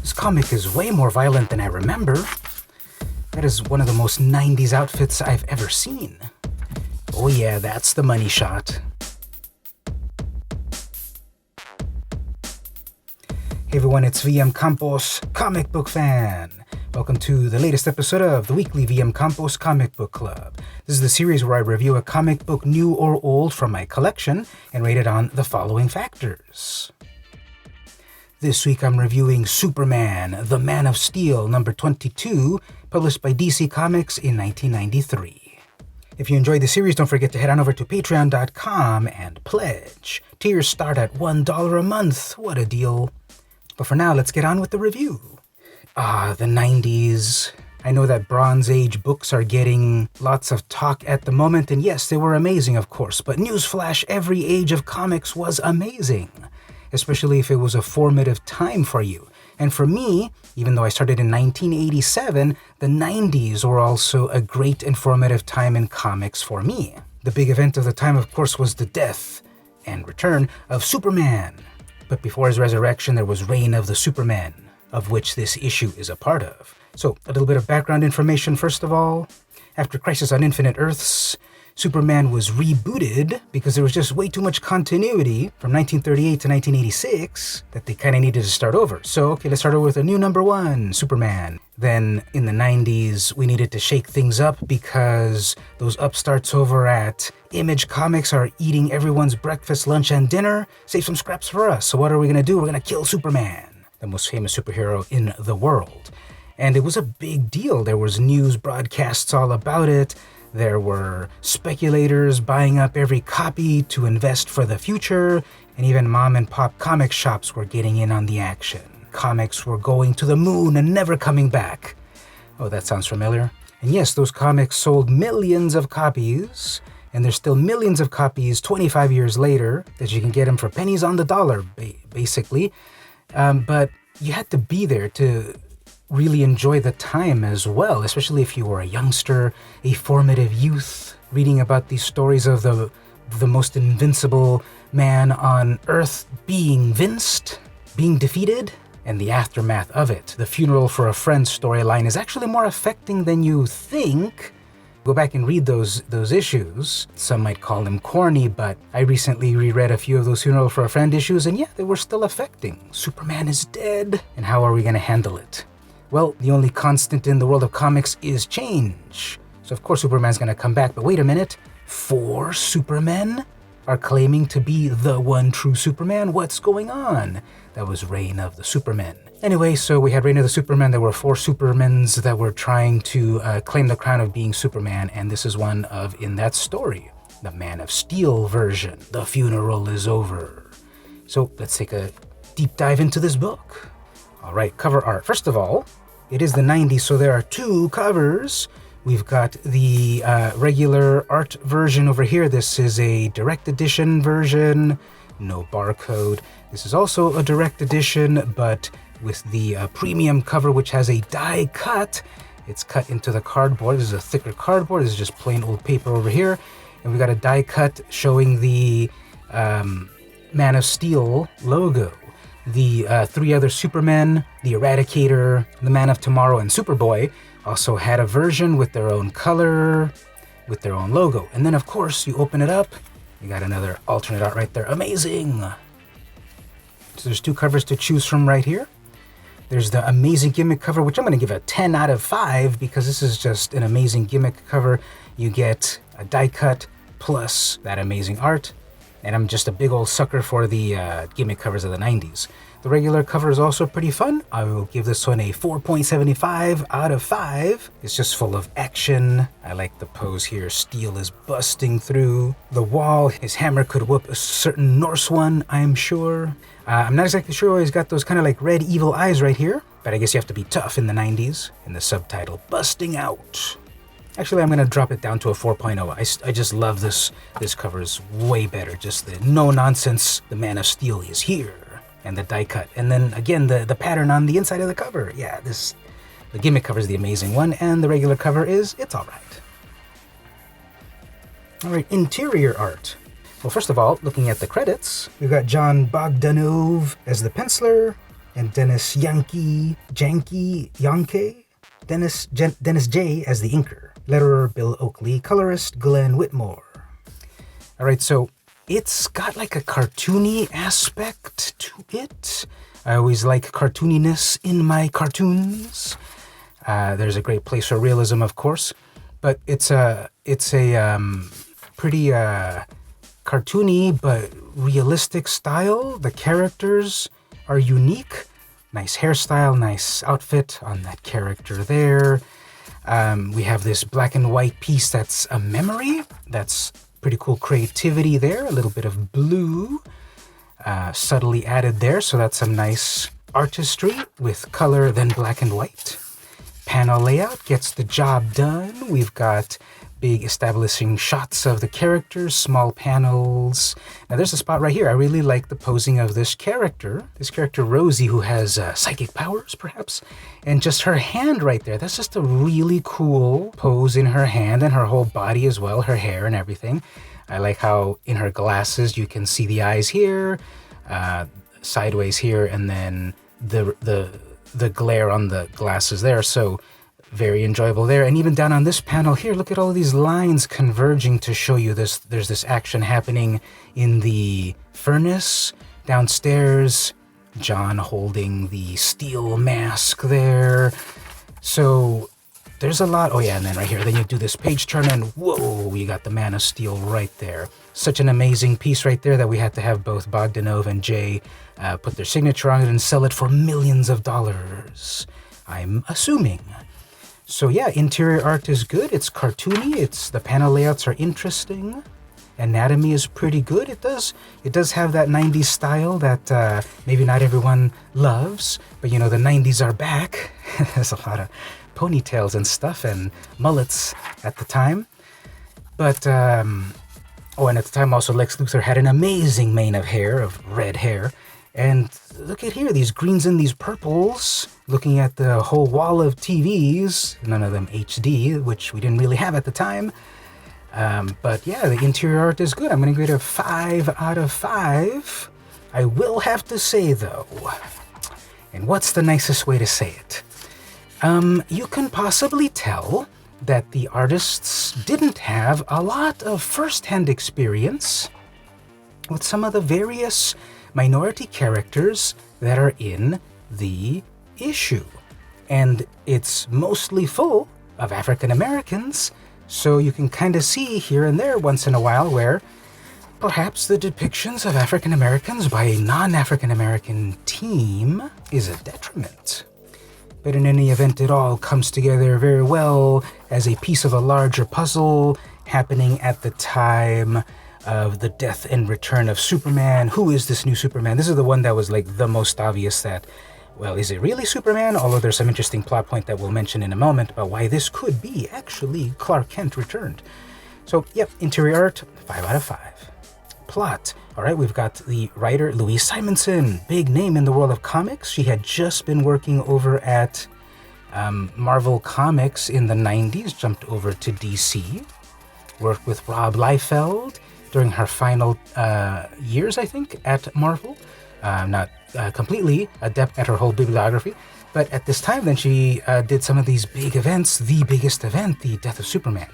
This comic is way more violent than I remember. That is one of the most 90s outfits I've ever seen. Oh yeah, that's the money shot. Hey everyone, it's vmcampos, comic book fan. Welcome to the latest episode of the weekly vmcampos Comic Book Club. This is the series where I review a comic book new or old from my collection and rate it on the following factors. This week I'm reviewing Superman, the Man of Steel, number 22, published by DC Comics in 1993. If you enjoyed the series, don't forget to head on over to patreon.com and pledge. Tiers start at $1 a month. What a deal. But for now, let's get on with the review. The 90s. I know that Bronze Age books are getting lots of talk at the moment, and yes, they were amazing, of course, but newsflash, every age of comics was amazing, especially if it was a formative time for you. And for me, even though I started in 1987, the 90s were also a great and formative time in comics for me. The big event of the time, of course, was the death and return of Superman. But before his resurrection, there was Reign of the Supermen, of which this issue is a part of. So, a little bit of background information first of all. After Crisis on Infinite Earths, Superman was rebooted because there was just way too much continuity from 1938 to 1986 that they kind of needed to start over. So, okay, let's start over with a new number one, Superman. Then in the 90s, we needed to shake things up because those upstarts over at Image Comics are eating everyone's breakfast, lunch, and dinner. Save some scraps for us. So what are we going to do? We're going to kill Superman, the most famous superhero in the world. And it was a big deal. There was news broadcasts all about it. There were speculators buying up every copy to invest for the future, and even mom and pop comic shops were getting in on the action. Comics were going to the moon and never coming back. Oh, that sounds familiar. And yes, those comics sold millions of copies, and there's still millions of copies 25 years later that you can get them for pennies on the dollar, basically. But you had to be there to really enjoy the time as well, especially if you were a youngster, a formative youth, reading about these stories of the most invincible man on Earth being vinced, being defeated, and the aftermath of it. The Funeral for a Friend storyline is actually more affecting than you think. Go back and read those issues. Some might call them corny, but I recently reread a few of those Funeral for a Friend issues, and yeah, they were still affecting. Superman is dead, and how are we going to handle it? Well, the only constant in the world of comics is change. So of course Superman's gonna come back, but wait a minute. 4 Supermen are claiming to be the one true Superman? What's going on? That was Reign of the Supermen. Anyway, so we had Reign of the Supermen. There were 4 Supermens that were trying to claim the crown of being Superman, and this is one of in that story. The Man of Steel version. The funeral is over. So let's take a deep dive into this book. All right, cover art. First of all, it is the 90s, so there are 2 covers. We've got the regular art version over here. This is a direct edition version, no barcode. This is also a direct edition, but with the premium cover, which has a die cut. It's cut into the cardboard. This is a thicker cardboard. This is just plain old paper over here. And we got a die cut showing the Man of Steel logo. The 3 other Supermen, the Eradicator, the Man of Tomorrow, and Superboy also had a version with their own color, with their own logo. And then, of course, you open it up, you got another alternate art right there. Amazing! So there's 2 covers to choose from right here. There's the Amazing Gimmick cover, which I'm going to give a 10 out of 5 because this is just an amazing gimmick cover. You get a die cut plus that amazing art. And I'm just a big old sucker for the gimmick covers of the 90s. The regular cover is also pretty fun. I will give this one a 4.75 out of 5. It's just full of action. I like the pose here. Steel is busting through the wall. His hammer could whoop a certain Norse one, I'm sure. I'm not exactly sure why he's got those kind of like red evil eyes right here. But I guess you have to be tough in the 90s. And the subtitle, Busting Out. Actually, I'm going to drop it down to a 4.0. I just love this. This cover is way better. Just the no-nonsense, the Man of Steel is here. And the die cut. And then, again, the pattern on the inside of the cover. Yeah, the gimmick cover is the amazing one. And the regular cover it's all right. All right, interior art. Well, first of all, looking at the credits, we've got John Bogdanove as the penciler. and Dennis Janke, Dennis J as the inker. Letterer Bill Oakley, colorist Glenn Whitmore. All right, so it's got like a cartoony aspect to it. I always like cartooniness in my cartoons. There's a great place for realism, of course, but it's a pretty cartoony but realistic style. The characters are unique. Nice hairstyle, nice outfit on that character there. We have this black and white piece that's a memory. That's pretty cool creativity there. A little bit of blue subtly added there, so that's some nice artistry with color, then black and white. Panel layout gets the job done. We've got big establishing shots of the characters, small panels. Now there's a spot right here. I really like the posing of this character Rosie, who has psychic powers perhaps, and just her hand right there. That's just a really cool pose in her hand and her whole body as well, her hair and everything. I like how in her glasses you can see the eyes here, sideways here, and then the glare on the glasses there. So very enjoyable there. And even down on this panel here, look at all of these lines converging to show you this. There's this action happening in the furnace downstairs. John holding the steel mask there. So there's a lot. Oh yeah, and then right here, then you do this page turn and whoa, you got the Man of Steel right there. Such an amazing piece right there that we had to have both Bogdanov and Jay put their signature on it and sell it for millions of dollars, I'm assuming. So yeah, interior art is good. It's cartoony. The panel layouts are interesting. Anatomy is pretty good. It does have that 90s style that maybe not everyone loves, but you know, the 90s are back. There's a lot of ponytails and stuff and mullets at the time. But, and at the time also Lex Luthor had an amazing mane of hair, of red hair. And look at here, these greens and these purples, looking at the whole wall of TVs, none of them HD, which we didn't really have at the time. But yeah, the interior art is good. I'm going to give it a 5 out of 5. I will have to say though, and what's the nicest way to say it? You can possibly tell that the artists didn't have a lot of first-hand experience with some of the various minority characters that are in the issue. And it's mostly full of African Americans, so you can kind of see here and there once in a while where perhaps the depictions of African Americans by a non-African American team is a detriment. But in any event, it all comes together very well as a piece of a larger puzzle happening at the time of the death and return of Superman. Who is this new Superman? This is the one that was like the most obvious that, well, is it really Superman? Although there's some interesting plot point that we'll mention in a moment about why this could be actually Clark Kent returned. So, yep, interior art, 5 out of 5. Plot. All right, we've got the writer Louise Simonson, big name in the world of comics. She had just been working over at Marvel Comics in the 90s, jumped over to DC, worked with Rob Liefeld during her final years, I think, at Marvel. Not completely adept at her whole bibliography, but at this time then she did some of these big events, the biggest event, the death of Superman.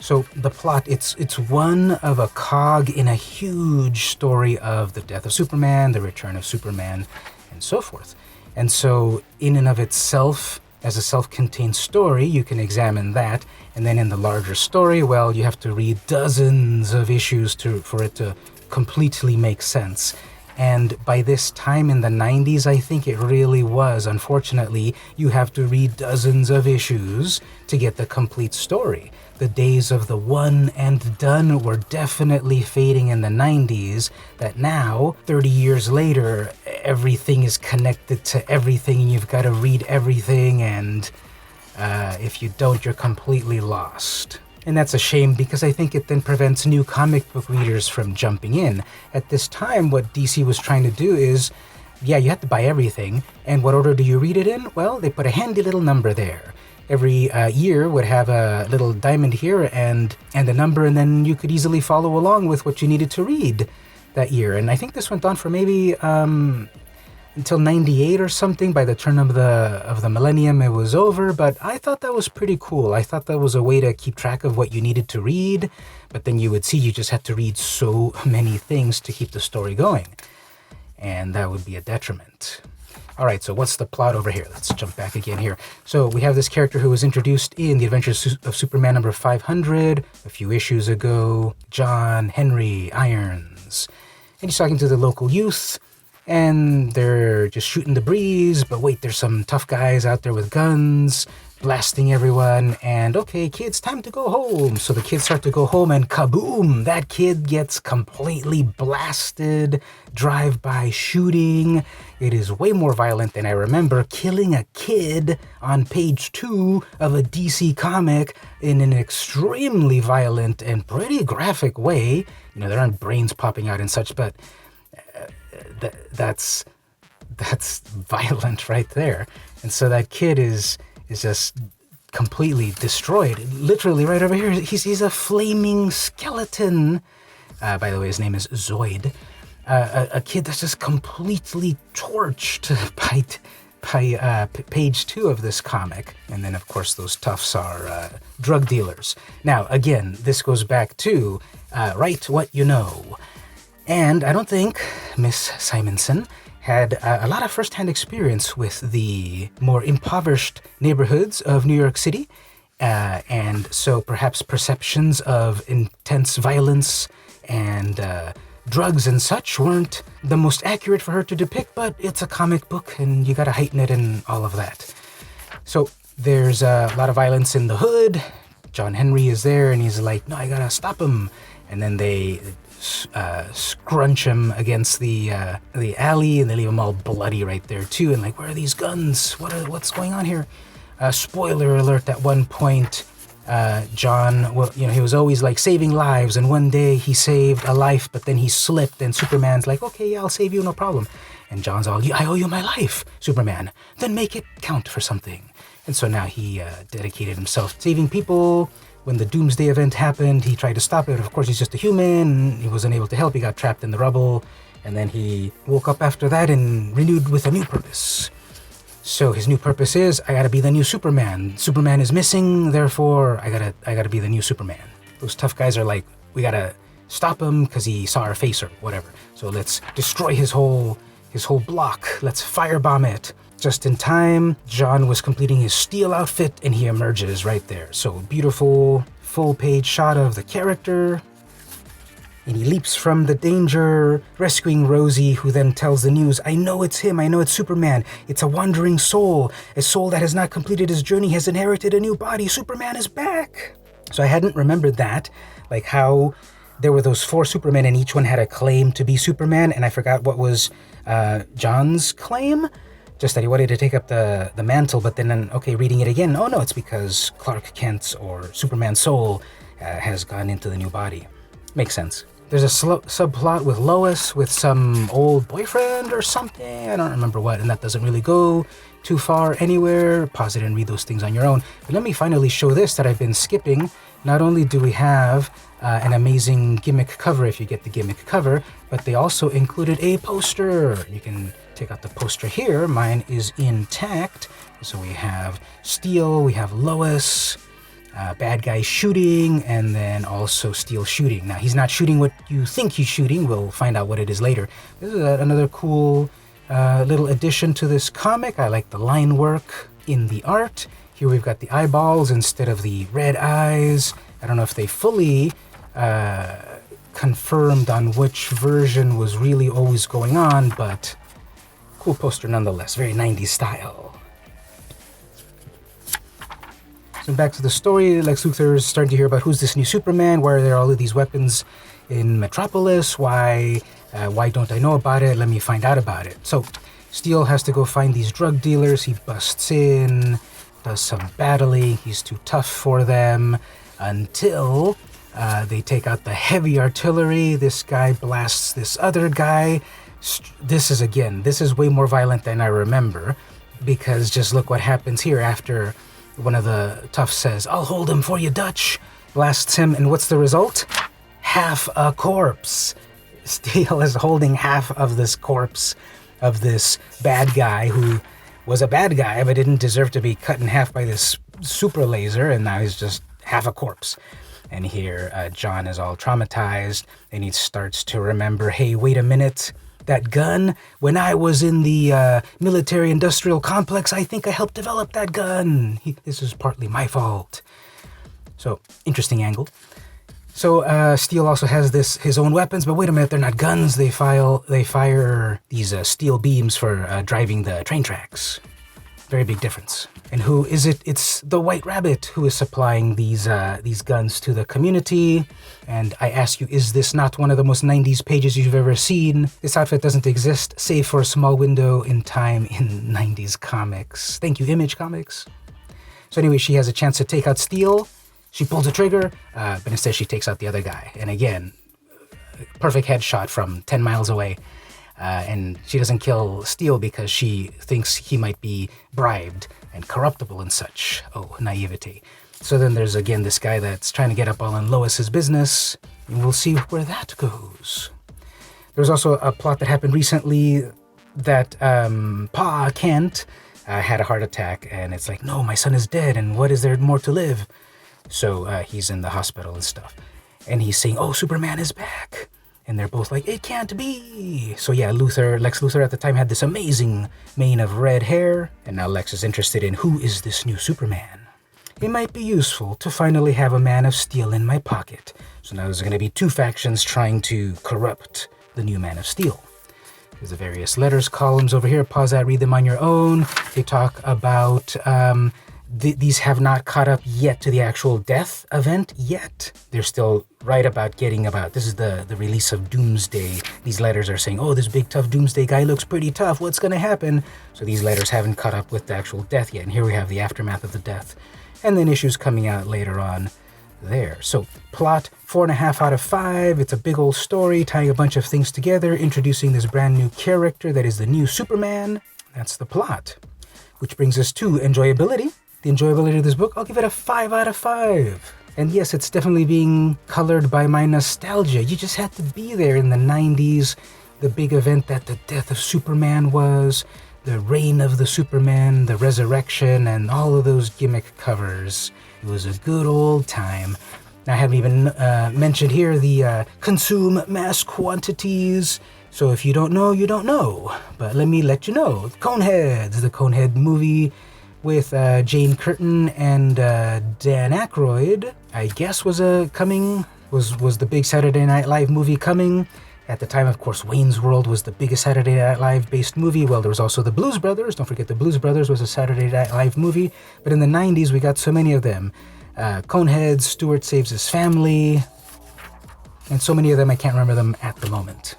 So the plot, it's one of a cog in a huge story of the death of Superman, the return of Superman, and so forth. And so in and of itself, as a self-contained story, you can examine that. And then in the larger story, well, you have to read dozens of issues for it to completely make sense. And by this time in the 90s, I think it really was. Unfortunately, you have to read dozens of issues to get the complete story. The days of the one and done were definitely fading in the 90s, that now, 30 years later, everything is connected to everything, and you've got to read everything, and if you don't, you're completely lost. And that's a shame, because I think it then prevents new comic book readers from jumping in. At this time, what DC was trying to do is, yeah, you have to buy everything, and what order do you read it in? Well, they put a handy little number there. Every year would have a little diamond here and a number, and then you could easily follow along with what you needed to read that year. And I think this went on for maybe, until 98 or something. By the turn of the millennium, it was over, but I thought that was pretty cool. I thought that was a way to keep track of what you needed to read, but then you would see you just had to read so many things to keep the story going, and that would be a detriment. All right, so what's the plot over here? Let's jump back again here. So we have this character who was introduced in The Adventures of Superman number 500 a few issues ago, John Henry Irons. And he's talking to the local youth, and they're just shooting the breeze, but wait, there's some tough guys out there with guns, blasting everyone, and okay, kids, time to go home. So the kids start to go home, and kaboom, that kid gets completely blasted, drive-by shooting. It is way more violent than I remember, killing a kid on page 2 of a DC comic in an extremely violent and pretty graphic way. You know, there aren't brains popping out and such, but that's violent right there. And so that kid is just completely destroyed. Literally right over here, he's a flaming skeleton. By the way, his name is Zoid. A kid that's just completely torched by page 2 of this comic. And then, of course, those toughs are drug dealers. Now, again, this goes back to write what you know. And I don't think Miss Simonson had a lot of first-hand experience with the more impoverished neighborhoods of New York City. And so perhaps perceptions of intense violence and drugs and such weren't the most accurate for her to depict, but it's a comic book and you gotta heighten it and all of that. So there's a lot of violence in the hood. John Henry is there and he's like, no, I gotta stop him. And then they scrunch him against the alley, and they leave him all bloody right there too. And like, where are these guns? What's going on here? Spoiler alert! At one point, John, well, you know, he was always like saving lives, and one day he saved a life, but then he slipped, and Superman's like, okay, yeah, I'll save you, no problem. And John's all, I owe you my life, Superman. Then make it count for something. And so now he dedicated himself to saving people. When the Doomsday event happened, he tried to stop it. Of course, he's just a human. He wasn't able to help. He got trapped in the rubble. And then he woke up after that and renewed with a new purpose. So his new purpose is, I gotta be the new Superman. Superman is missing, therefore I gotta be the new Superman. Those tough guys are like, we gotta stop him because he saw our face or whatever. So let's destroy his whole block. Let's firebomb it. Just in time, John was completing his steel outfit and he emerges right there. So beautiful full-page shot of the character. And he leaps from the danger, rescuing Rosie, who then tells the news, I know it's him, I know it's Superman. It's a wandering soul. A soul that has not completed his journey has inherited a new body. Superman is back. So I hadn't remembered that, like how there were those 4 Supermen and each one had a claim to be Superman, and I forgot what was John's claim. Just that he wanted to take up the mantle, but then, okay, reading it again, oh no, it's because Clark Kent's or Superman's soul has gone into the new body. Makes sense. There's a subplot with Lois with some old boyfriend or something, I don't remember what, and that doesn't really go too far anywhere. Pause it and read those things on your own. But let me finally show this that I've been skipping. Not only do we have an amazing gimmick cover, if you get the gimmick cover, but they also included a poster. You can take out the poster here. Mine is intact. So we have Steel, we have Lois, bad guy shooting, and then also Steel shooting. Now, he's not shooting what you think he's shooting. We'll find out what it is later. This is another cool little addition to this comic. I like the line work in the art. Here we've got the eyeballs instead of the red eyes. I don't know if they fully confirmed on which version was really always going on, but cool poster nonetheless. Very 90s style. So back to the story, Lex Luthor's starting to hear about who's this new Superman, why are there all of these weapons in Metropolis, why don't I know about it, let me find out about it. So Steel has to go find these drug dealers, he busts in, does some battling, he's too tough for them, until they take out the heavy artillery, this guy blasts this other guy. This is way more violent than I remember, because just look what happens here after one of the toughs says, I'll hold him for you, Dutch, blasts him, and what's the result? Half a corpse. Steel is holding half of this corpse, of this bad guy who was a bad guy but didn't deserve to be cut in half by this super laser, and now he's just half a corpse. And here John is all traumatized, and he starts to remember, hey, wait a minute, that gun, when I was in the military-industrial complex, I think I helped develop that gun. This is partly my fault. So, interesting angle. So Steel also has his own weapons, but wait a minute, they're not guns. They fire these steel beams for driving the train tracks. Very big difference. And who is it? It's the White Rabbit who is supplying these guns to the community. And I ask you, is this not one of the most 90s pages you've ever seen? This outfit doesn't exist, save for a small window in time in 90s comics. Thank you, Image Comics. So anyway, she has a chance to take out Steel. She pulls a trigger, but instead she takes out the other guy. And again, perfect headshot from 10 miles away. And she doesn't kill Steel because she thinks he might be bribed and corruptible and such. Oh, naivety. So then there's again this guy that's trying to get up all in Lois's business, and we'll see where that goes. There's also a plot that happened recently that Pa Kent had a heart attack, and it's like, no, my son is dead, and what is there more to live? So he's in the hospital and stuff, and he's saying, oh, Superman is back. And they're both like, it can't be. So yeah, Lex Luthor at the time had this amazing mane of red hair, and now Lex is interested in who is this new Superman. It might be useful to finally have a Man of Steel in my pocket. So now there's going to be two factions trying to corrupt the new Man of Steel. There's the various letters columns over here. Pause that, read them on your own. They talk about these have not caught up yet to the actual death event yet. They're still right about this is the release of Doomsday. These letters are saying, oh, this big tough Doomsday guy looks pretty tough. What's going to happen? So these letters haven't caught up with the actual death yet. And here we have the aftermath of the death. And then issues coming out later on there. So plot 4.5 out of 5. It's a big old story tying a bunch of things together, introducing this brand new character that is the new Superman. That's the plot. Which brings us to enjoyability. The enjoyability of this book, I'll give it a 5 out of 5. And yes, it's definitely being colored by my nostalgia. You just had to be there in the 90s, the big event that the death of Superman was, the reign of the Superman, the resurrection, and all of those gimmick covers. It was a good old time. I haven't even mentioned here the consume mass quantities. So if you don't know, you don't know. But let me let you know. Coneheads, the Conehead movie with Jane Curtin and Dan Aykroyd, I guess was the big Saturday Night Live movie coming. At the time, of course, Wayne's World was the biggest Saturday Night Live based movie. Well, there was also the Blues Brothers. Don't forget the Blues Brothers was a Saturday Night Live movie. But in the 90s, we got so many of them. Coneheads, Stuart Saves His Family, and so many of them, I can't remember them at the moment.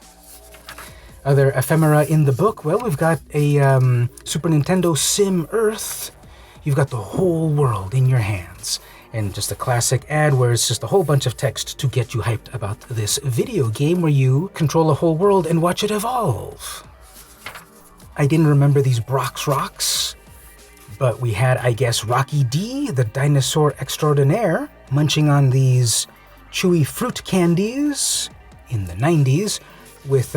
Other ephemera in the book, well, we've got a Super Nintendo Sim Earth. You've got the whole world in your hands. And just a classic ad where it's just a whole bunch of text to get you hyped about this video game where you control a whole world and watch it evolve. I didn't remember these Brock's Rocks, but we had, I guess, Rocky D, the dinosaur extraordinaire, munching on these chewy fruit candies in the 90s with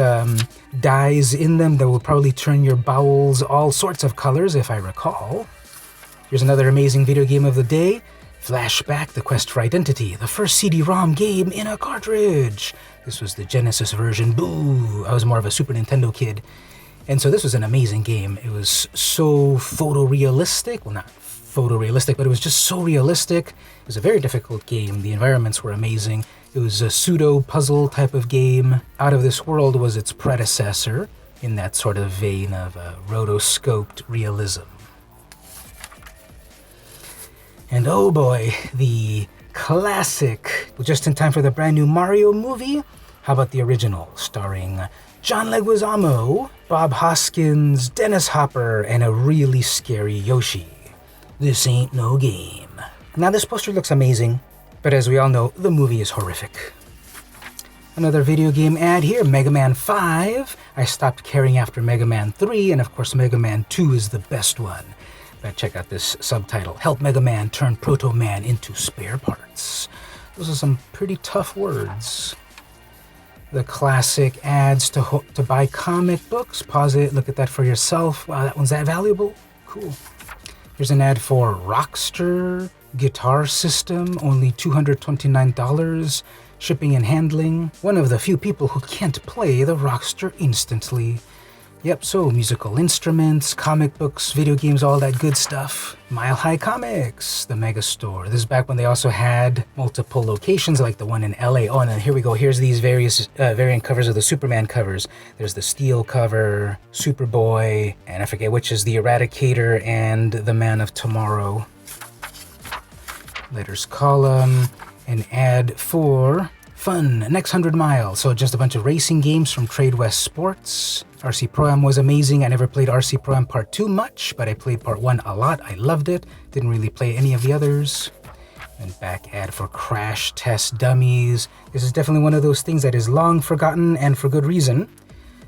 dyes in them that will probably turn your bowels all sorts of colors, if I recall. Here's another amazing video game of the day. Flashback, The Quest for Identity, the first CD-ROM game in a cartridge. This was the Genesis version. Boo! I was more of a Super Nintendo kid. And so this was an amazing game. It was so photorealistic. Well, not photorealistic, but it was just so realistic. It was a very difficult game. The environments were amazing. It was a pseudo-puzzle type of game. Out of This World was its predecessor in that sort of vein of rotoscoped realism. And oh boy, the classic, just in time for the brand new Mario movie. How about the original, starring John Leguizamo, Bob Hoskins, Dennis Hopper, and a really scary Yoshi. This ain't no game. Now this poster looks amazing, but as we all know, the movie is horrific. Another video game ad here, Mega Man 5. I stopped caring after Mega Man 3, and of course Mega Man 2 is the best one. But check out this subtitle, Help Mega Man Turn Proto Man into Spare Parts. Those are some pretty tough words. The classic ads to buy comic books. Pause it, look at that for yourself. Wow, that one's that valuable? Cool. Here's an ad for Rockster guitar system, only $229. Shipping and handling. One of the few people who can't play the Rockster instantly. Yep, so musical instruments, comic books, video games, all that good stuff. Mile High Comics, the mega store. This is back when they also had multiple locations like the one in LA. Oh, and then here we go. Here's these variant covers of the Superman covers. There's the Steel cover, Superboy, and I forget which is the Eradicator and the Man of Tomorrow. Letters column, an ad for Fun, Next 100 Miles. So just a bunch of racing games from Trade West Sports. RC Pro-Am was amazing. I never played RC Pro-Am Part 2 much, but I played Part 1 a lot. I loved it. Didn't really play any of the others. And back ad for Crash Test Dummies. This is definitely one of those things that is long forgotten and for good reason.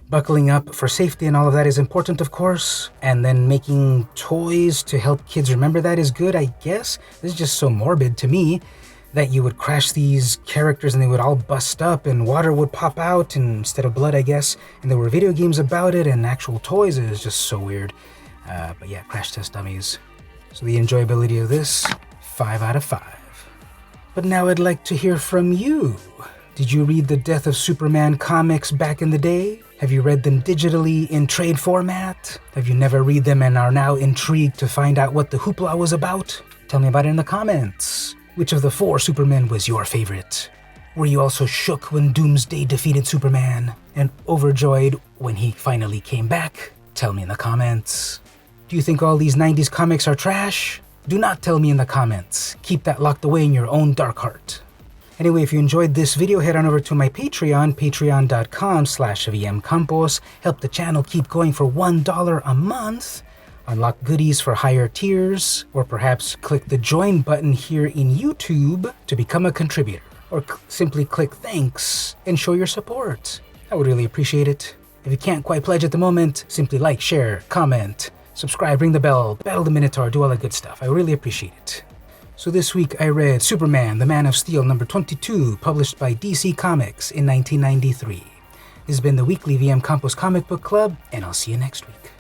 Buckling up for safety and all of that is important, of course. And then making toys to help kids remember that is good, I guess. This is just so morbid to me. That you would crash these characters and they would all bust up and water would pop out instead of blood, I guess. And there were video games about it and actual toys. It was just so weird. But yeah, Crash Test Dummies. So the enjoyability of this, 5 out of 5. But now I'd like to hear from you. Did you read the Death of Superman comics back in the day? Have you read them digitally in trade format? Have you never read them and are now intrigued to find out what the hoopla was about? Tell me about it in the comments. Which of the 4 Supermen was your favorite? Were you also shook when Doomsday defeated Superman and overjoyed when he finally came back? Tell me in the comments. Do you think all these 90s comics are trash? Do not tell me in the comments. Keep that locked away in your own dark heart. Anyway, if you enjoyed this video, head on over to my Patreon, patreon.com/vmcampos. Help the channel keep going for $1 a month. Unlock goodies for higher tiers, or perhaps click the join button here in YouTube to become a contributor, or simply click thanks and show your support. I would really appreciate it. If you can't quite pledge at the moment, simply like, share, comment, subscribe, ring the bell, battle the Minotaur, do all that good stuff. I really appreciate it. So this week I read Superman, the Man of Steel, number 22, published by DC Comics in 1993. This has been the weekly VM Campos Comic Book Club, and I'll see you next week.